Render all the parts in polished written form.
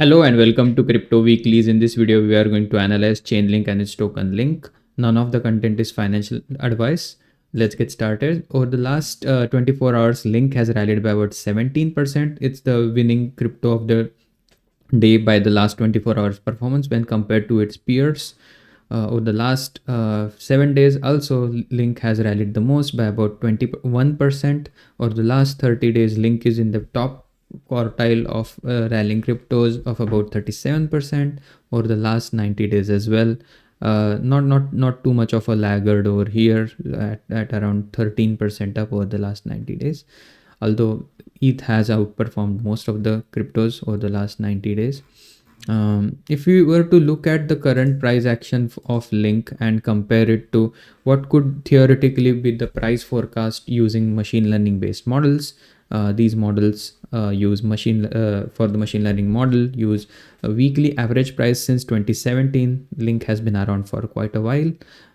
Hello and welcome to Crypto Weeklies. In this video, we are going to analyze Chainlink and its token Link. None of the content is financial advice. Let's get started. Over the last 24 hours, Link has rallied by about 17%. It's the winning crypto of the day by the last 24 hours performance when compared to its peers. Over the last 7 days, also Link has rallied the most by about 21%. Over the last 30 days, Link is in the top quartile of rallying cryptos of about 37% over the last 90 days as well. Not too much of a laggard over here at around 13% up over the last 90 days, although ETH has outperformed most of the cryptos over the last 90 days. If we were to look at the current price action of Link and compare it to what could theoretically be the price forecast using machine learning based models, these models use for the machine learning model use a weekly average price since 2017. Link has been around for quite a while,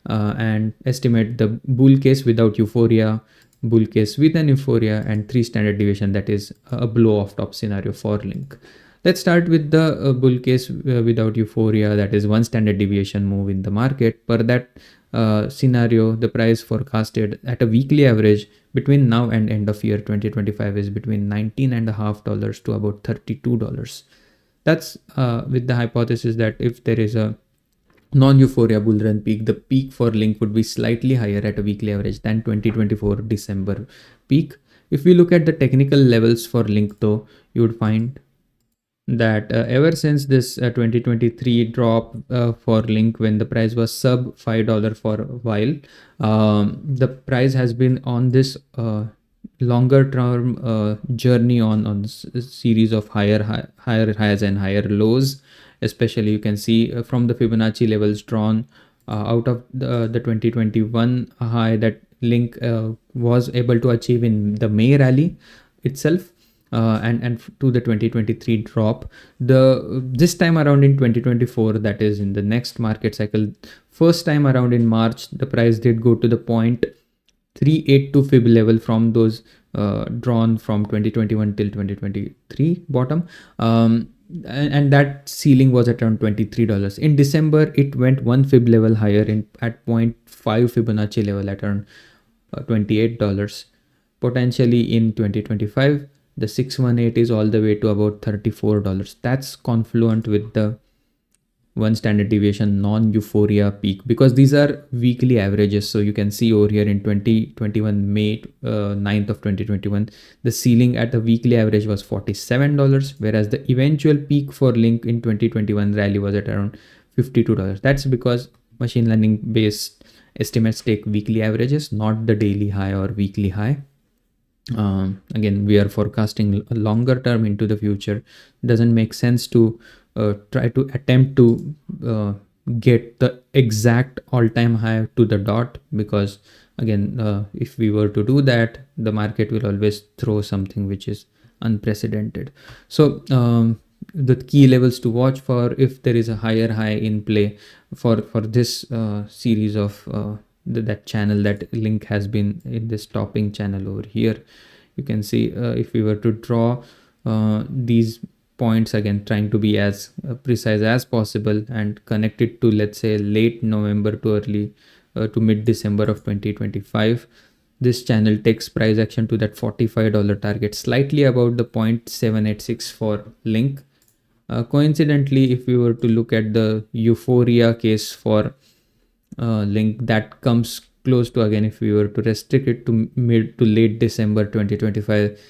and estimate the bull case without euphoria, bull case with an euphoria, and 3 standard deviation, that is a blow-off top scenario for Link. Let's start with the bull case without euphoria, that is 1 standard deviation move in the market. Per that scenario, the price forecasted at a weekly average between now and end of year 2025 is between $19.5 to about $32. That's with the hypothesis that if there is a non-euphoria bull run peak, the peak for Link would be slightly higher at a weekly average than 2024 December peak. If we look at the technical levels for Link though, you would find that ever since this 2023 drop for Link, when the price was sub $5 for a while, the price has been on this longer term journey on series of higher highs and higher lows. Especially you can see from the Fibonacci levels drawn out of the 2021 high that Link was able to achieve in the May rally itself, and to the 2023 drop. This time around in 2024, that is in the next market cycle, first time around in March, the price did go to the 0.382 fib level from those drawn from 2021 till 2023 bottom, and that ceiling was at around $23. In December, it went 1 fib level higher at 0.5 Fibonacci level at around $28. Potentially in 2025, the 618 is all the way to about $34. That's confluent with the 1 standard deviation non-euphoria peak, because these are weekly averages. So you can see over here in 2021 May 9th of 2021, the ceiling at the weekly average was $47, whereas the eventual peak for Link in 2021 rally was at around $52. That's because machine learning based estimates take weekly averages, not the daily high or weekly high. Again, we are forecasting a longer term into the future. Doesn't make sense to try to attempt to get the exact all-time high to the dot, because again, if we were to do that, the market will always throw something which is unprecedented. So the key levels to watch for if there is a higher high in play for this series of that channel that Link has been in, this topping channel over here. You can see if we were to draw these points, again trying to be as precise as possible and connect it to, let's say, late November to early to mid December of 2025, this channel takes price action to that $45 target, slightly above the 0.786 for Link. Coincidentally, if we were to look at the euphoria case for Link, that comes close to, again, if we were to restrict it to mid to late December 2025,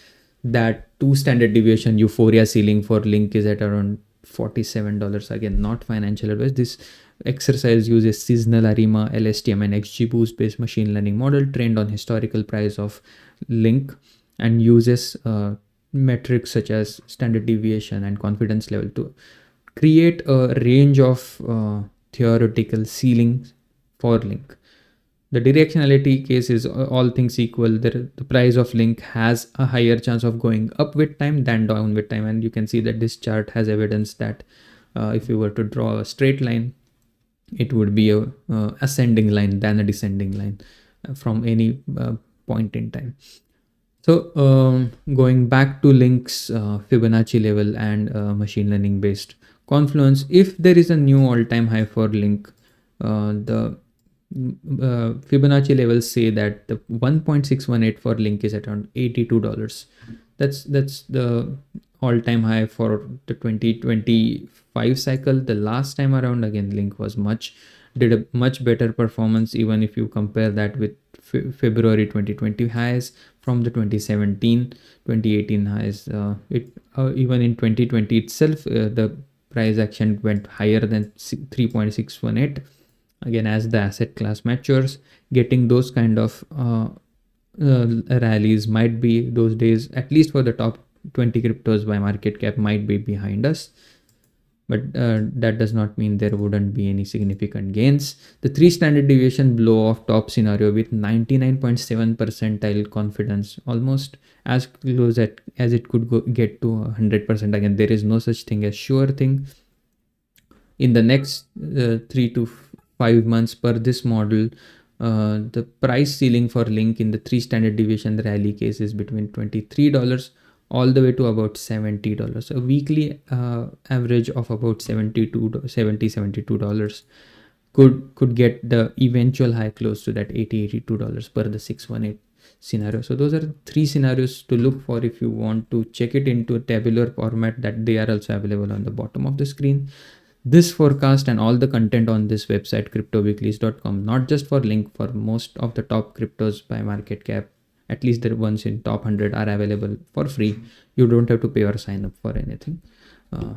that 2 standard deviation euphoria ceiling for Link is at around $47. Again, not financial advice. This exercise uses seasonal ARIMA, LSTM, and XGBoost based machine learning model trained on historical price of Link, and uses metrics such as standard deviation and confidence level to create a range of theoretical ceilings for Link. The directionality case is all things equal. The price of Link has a higher chance of going up with time than down with time. And you can see that this chart has evidence that if you were to draw a straight line, it would be a ascending line than a descending line from any point in time. So going back to Link's Fibonacci level and machine learning based confluence, if there is a new all-time high for Link, the Fibonacci levels say that the 1.618 for Link is at around $82. That's the all-time high for the 2025 cycle. The last time around, again, Link was did a much better performance, even if you compare that with February 2020 highs from the 2018 highs. Even in 2020 itself, the price action went higher than 3.618. Again, as the asset class matures, getting those kind of rallies might be those days, at least for the top 20 cryptos by market cap, might be behind us. But that does not mean there wouldn't be any significant gains. The 3 standard deviation blow-off top scenario with 99.7 percentile confidence, almost as close as it could get to 100%. Again, there is no such thing as sure thing. In the next 3 to 5 months per this model, the price ceiling for Link in the 3 standard deviation rally case is between $23 all the way to about $70. A weekly average of about $72 could get the eventual high close to that $82 per the 618 scenario. So those are 3 scenarios to look for if you want to check it into a tabular format, that they are also available on the bottom of the screen. This forecast and all the content on this website, cryptoweeklies.com, not just for Link, for most of the top cryptos by market cap, at least the ones in top 100, are available for free. You don't have to pay or sign up for anything.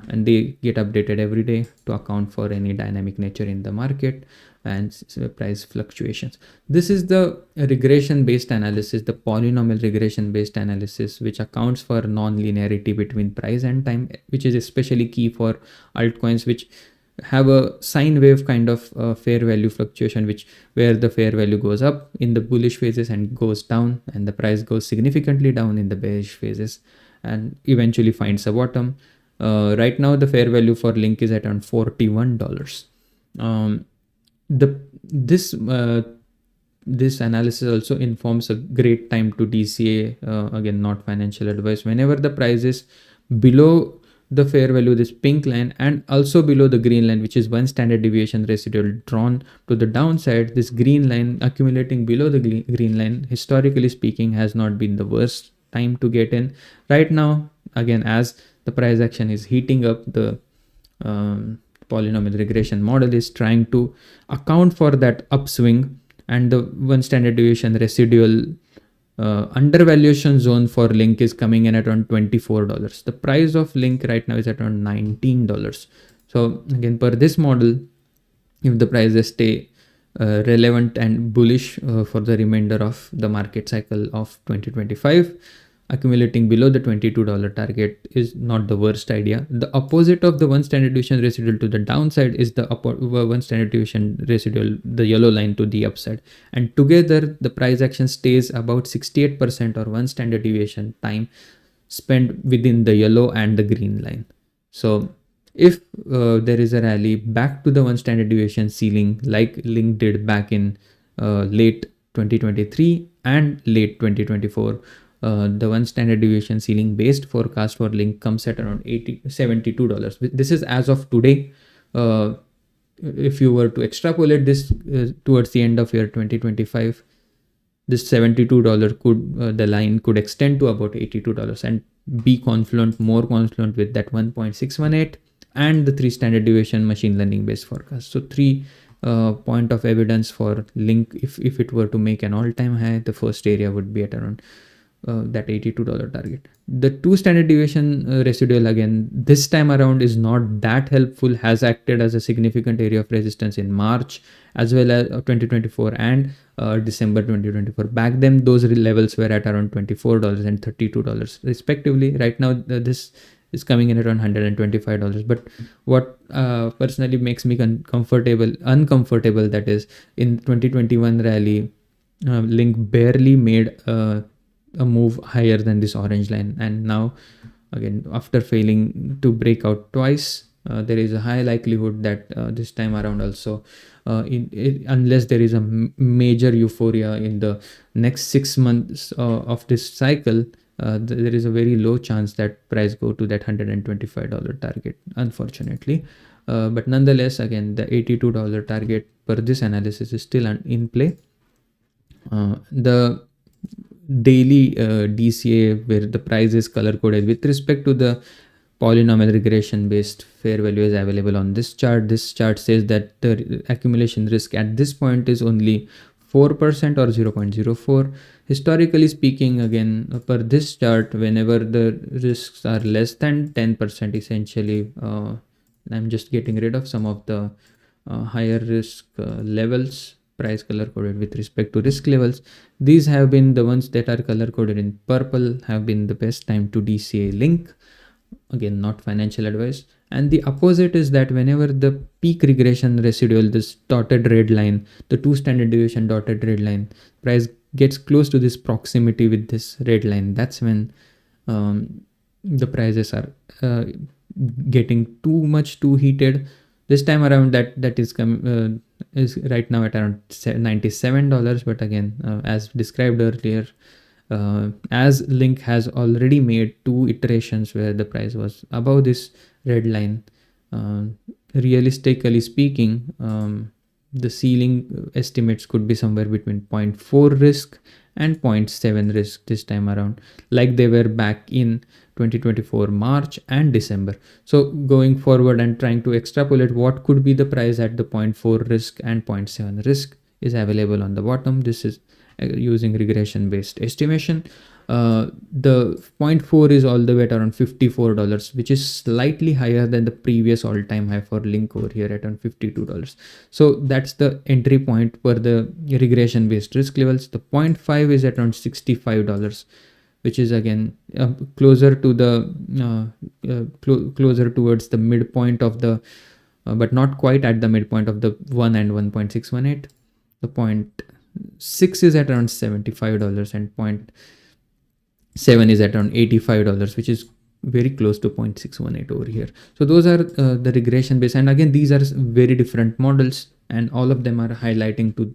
And they get updated every day to account for any dynamic nature in the market and price fluctuations. This is the regression based analysis, the polynomial regression based analysis, which accounts for non-linearity between price and time, which is especially key for altcoins which have a sine wave kind of fair value fluctuation, where the fair value goes up in the bullish phases and goes down, and the price goes significantly down in the bearish phases and eventually finds a bottom. Right now the fair value for Link is at around $41. This analysis also informs a great time to DCA. Again, not financial advice. Whenever the price is below the fair value, this pink line, and also below the green line, which is 1 standard deviation residual drawn to the downside, this green line accumulating below the green line, historically speaking, has not been the worst time to get in. Right now, again, as the price action is heating up, the polynomial regression model is trying to account for that upswing, and the 1 standard deviation residual undervaluation zone for Link is coming in at around $24. The price of Link right now is at around $19. So again, per this model, if the prices stay relevant and bullish for the remainder of the market cycle of 2025, accumulating below the $22 target is not the worst idea. The opposite of the 1 standard deviation residual to the downside is the 1 standard deviation residual, the yellow line, to the upside. And together the price action stays about 68% or 1 standard deviation time spent within the yellow and the green line. So if there is a rally back to the 1 standard deviation ceiling like Link did back in late 2023 and late 2024, the 1 standard deviation ceiling based forecast for Link comes at around $72. This is as of today. If you were to extrapolate this towards the end of year 2025, this $72 could the line could extend to about $82 and be more confluent with that 1.618 and the 3 standard deviation machine learning based forecast. So 3 point of evidence for Link. If it were to make an all-time high, the first area would be at around that $82 target. The 2 standard deviation residual, again, this time around is not that helpful, has acted as a significant area of resistance in March as well as 2024 and December 2024. Back then, those levels were at around $24 and $32 respectively. Right now, this is coming in around $125. But what personally makes me uncomfortable, that is, in 2021 rally, Link barely made a move higher than this orange line, and now again, after failing to break out twice, there is a high likelihood that this time around also, unless there is a major euphoria in the next 6 months of this cycle, there is a very low chance that price go to that $125 target, unfortunately. But nonetheless, again, the $82 target per this analysis is still in play. The daily DCA, where the price is color coded with respect to the polynomial regression based fair value, is available on this chart. This chart says that the accumulation risk at this point is only 4% or 0.04. Historically speaking, again, per this chart, whenever the risks are less than 10%, essentially, I'm just getting rid of some of the higher risk levels, price color coded with respect to risk levels. These have been the ones that are color coded in purple, have been the best time to DCA link. Again, not financial advice. And the opposite is that whenever the peak regression residual, this dotted red line, the 2 standard deviation dotted red line, price gets close to this proximity with this red line, that's when the prices are getting too heated. This time around, that is right now at around $97. But again, as described earlier, as Link has already made 2 iterations where the price was above this red line, realistically speaking, the ceiling estimates could be somewhere between 0.4 risk and 0.7 risk this time around, like they were back in 2024 March and December. So going forward and trying to extrapolate what could be the price at the 0.4 risk and 0.7 risk is available on the bottom. This is using regression based estimation. The 0.4 is all the way at around $54, which is slightly higher than the previous all-time high for Link over here at around $52. So that's the entry point for the regression based risk levels. The 0.5 is at around $65, which is again closer to the closer towards the midpoint of the but not quite at the midpoint of the 1 and 1.618. The 0.6 is at around $75 and 0.7 is at around $85, which is very close to 0.618 over here. So those are the regression based, and again, these are very different models, and all of them are highlighting to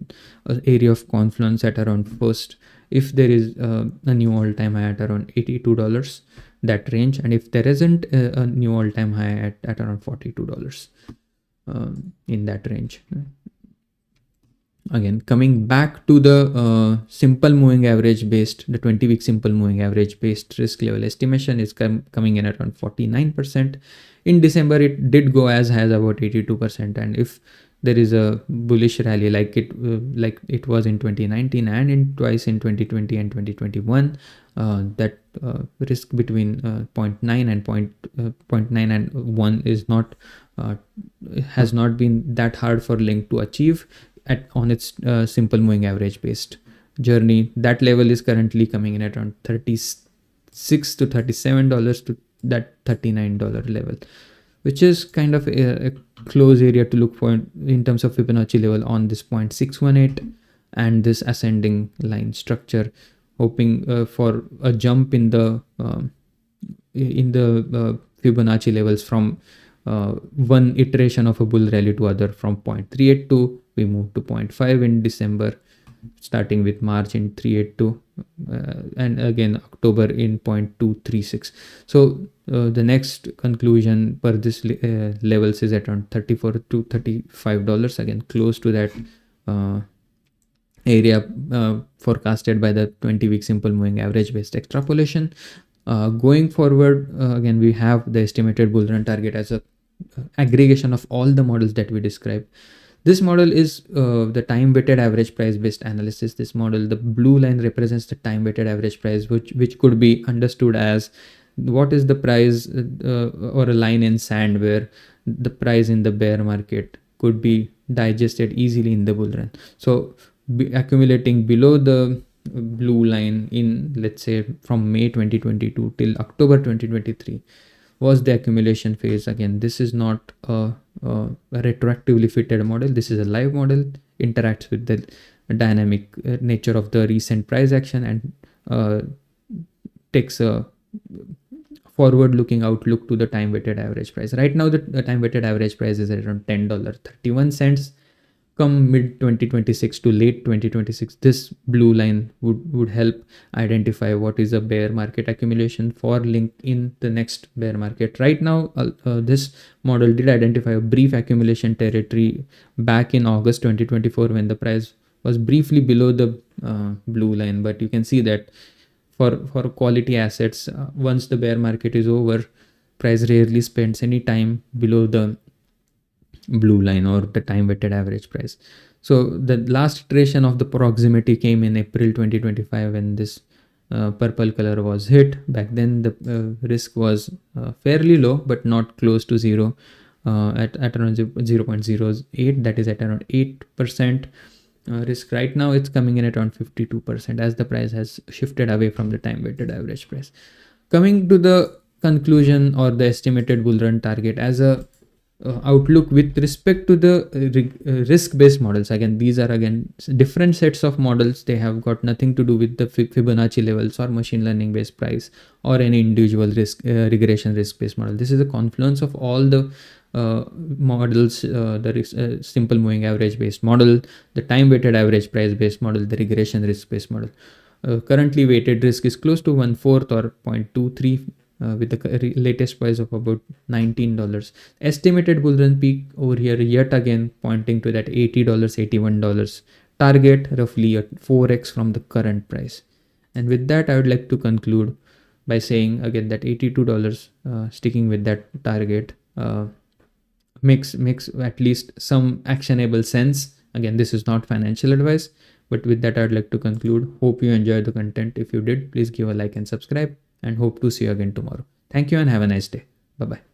an area of confluence at around first, if there is a new all-time high at around $82, that range, and if there isn't a new all-time high at around $42, in that range. Again, coming back to the simple moving average based, the 20-week simple moving average based risk level estimation is coming in at around 49%. In December, it did go as high as about 82%, and if there is a bullish rally like it was in 2019 and twice in 2020 and 2021, that risk between 0.9 and 0.9 and 1 is not has not been that hard for Link to achieve on its simple moving average based journey. That level is currently coming in at around $36 to $37 to that $39 level, which is kind of a close area to look for in terms of Fibonacci level on this 0.618 and this ascending line structure, hoping for a jump in the Fibonacci levels from one iteration of a bull rally to other. From 0.382 we moved to 0.5 in December, starting with March in 382, and again October in 0.236. So the next conclusion per this levels is at around $34 to $35, again close to that area forecasted by the 20-week simple moving average based extrapolation. Going forward, again we have the estimated bull run target as a aggregation of all the models that we described. This model is the time weighted average price based analysis. This model, the blue line represents the time weighted average price, which could be understood as what is the price or a line in sand where the price in the bear market could be digested easily in the bull run. So accumulating below the blue line in, let's say, from May 2022 till October 2023 was the accumulation phase. Again, this is not a retroactively fitted model. This is a live model, interacts with the dynamic nature of the recent price action and takes a forward looking outlook to the time weighted average price. Right now the time weighted average price is around $10.31. Come mid 2026 to late 2026, this blue line would help identify what is a bear market accumulation for Link in the next bear market. Right now this model did identify a brief accumulation territory back in August 2024 when the price was briefly below the blue line, but you can see that for quality assets, once the bear market is over, price rarely spends any time below the blue line or the time weighted average price. So the last iteration of the proximity came in April 2025 when this purple color was hit. Back then the risk was fairly low but not close to zero, at around 0.08, that is at around 8% risk. Right now it's coming in at around 52% as the price has shifted away from the time weighted average price. Coming to the conclusion or the estimated bull run target as a outlook with respect to the risk based models. Again, these are different sets of models. They have got nothing to do with the Fibonacci levels or machine learning based price or any individual risk regression risk based model. This is a confluence of all the models, the simple moving average based model, the time weighted average price based model, the regression risk based model. Currently weighted risk is close to 1/4 or 0.23 with the latest price of about $19. Estimated bull run peak over here yet again pointing to that $80, $81 target, roughly at 4x from the current price. And with that, I would like to conclude by saying again that $82, sticking with that target, makes at least some actionable sense. Again, this is not financial advice, but with that, I'd like to conclude. Hope you enjoyed the content. If you did, please give a like and subscribe, and hope to see you again tomorrow. Thank you and have a nice day. Bye-bye.